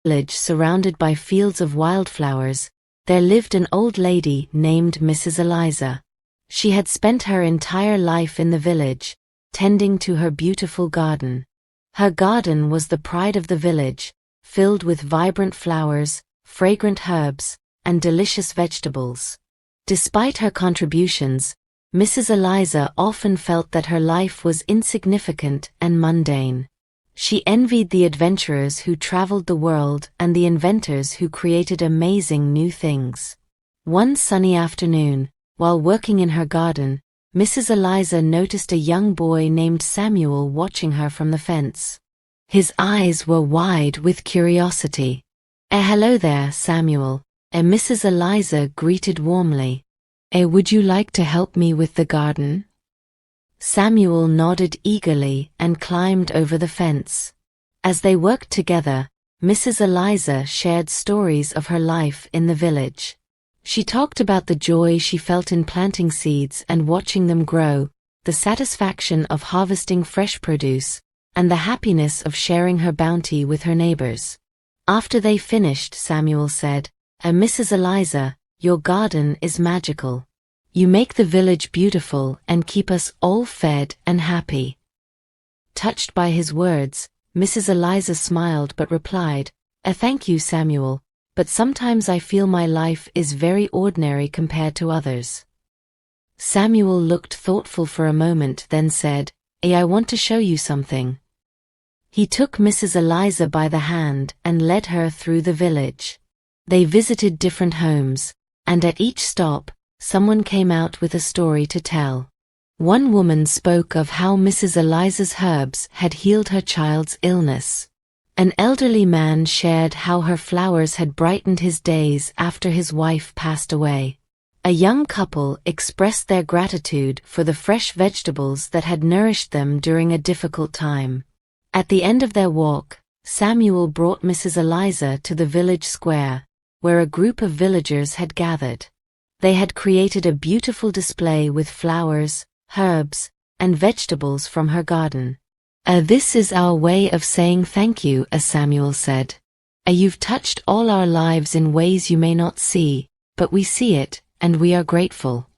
village surrounded by fields of wildflowers, there lived an old lady named Mrs. Eliza. She had spent her entire life in the village, tending to her beautiful garden. Her garden was the pride of the village, filled with vibrant flowers, fragrant herbs, and delicious vegetables. Despite her contributions, Mrs. Eliza often felt that her life was insignificant and mundane. She envied the adventurers who traveled the world and the inventors who created amazing new things. One sunny afternoon, while working in her garden, Mrs. Eliza noticed a young boy named Samuel watching her from the fence. His eyes were wide with curiosity. Hello there, Samuel," Mrs. Eliza greeted warmly. Would you like to help me with the garden?" Samuel nodded eagerly and climbed over the fence. As they worked together, Mrs. Eliza shared stories of her life in the village. She talked about the joy she felt in planting seeds and watching them grow, the satisfaction of harvesting fresh produce, and the happiness of sharing her bounty with her neighbors. After they finished, Samuel said, "Mrs. Eliza, your garden is magical. You make the village beautiful and keep us all fed and happy." Touched by his words, Mrs. Eliza smiled but replied, "Thank you, Samuel, but sometimes I feel my life is very ordinary compared to others." Samuel looked thoughtful for a moment, then said, "I want to show you something." He took Mrs. Eliza by the hand and led her through the village. They visited different homes, and at each stop, someone came out with a story to tell. One woman spoke of how Mrs. Eliza's herbs had healed her child's illness. An elderly man shared how her flowers had brightened his days after his wife passed away. A young couple expressed their gratitude for the fresh vegetables that had nourished them during a difficult time. At the end of their walk, Samuel brought Mrs. Eliza to the village square, where a group of villagers had gathered. They had created a beautiful display with flowers, herbs, and vegetables from her garden. This is our way of saying thank you," Samuel said. "You've touched all our lives in ways you may not see, but we see it, and we are grateful."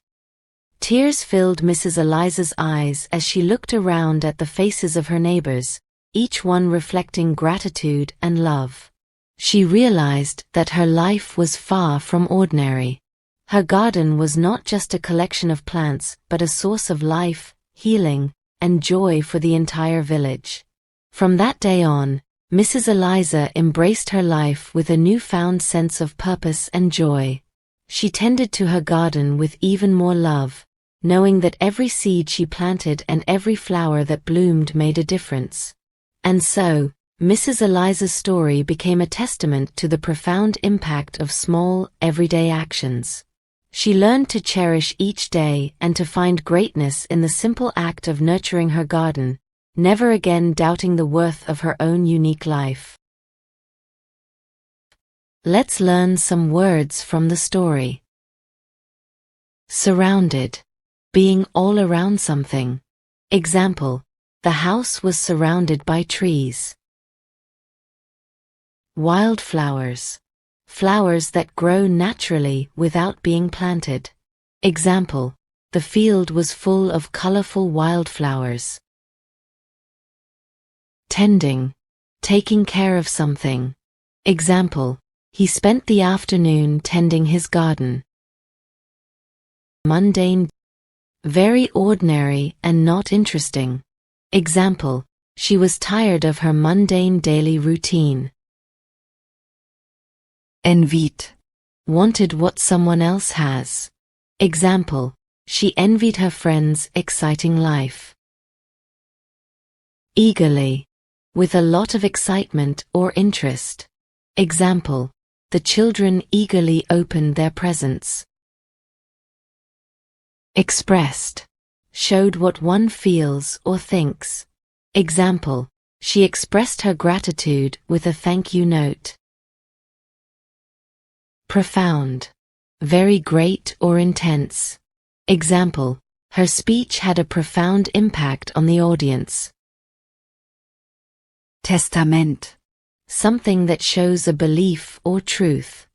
Tears filled Mrs. Eliza's eyes as she looked around at the faces of her neighbors, each one reflecting gratitude and love. She realized that her life was far from ordinary. Her garden was not just a collection of plants, but a source of life, healing, and joy for the entire village. From that day on, Mrs. Eliza embraced her life with a newfound sense of purpose and joy. She tended to her garden with even more love, knowing that every seed she planted and every flower that bloomed made a difference. And so, Mrs. Eliza's story became a testament to the profound impact of small, everyday actions. She learned to cherish each day and to find greatness in the simple act of nurturing her garden, never again doubting the worth of her own unique life. Let's learn some words from the story. Surrounded. Being all around something. Example: the house was surrounded by trees. Wildflowers. Flowers that grow naturally without being planted. Example: the field was full of colorful wildflowers. Tending. Taking care of something. Example: he spent the afternoon tending his garden. Mundane. Very ordinary and not interesting. Example: she was tired of her mundane daily routine. Envied. Wanted what someone else has. Example: she envied her friend's exciting life. Eagerly. With a lot of excitement or interest. Example: the children eagerly opened their presents. Expressed. Showed what one feels or thinks. Example: she expressed her gratitude with a thank you note. Profound. Very great or intense. Example: her speech had a profound impact on the audience. Testament. something that shows a belief or truth.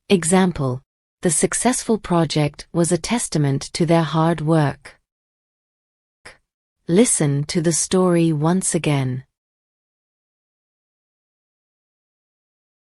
Example: the successful project was a testament to their hard work. Listen to the story once again.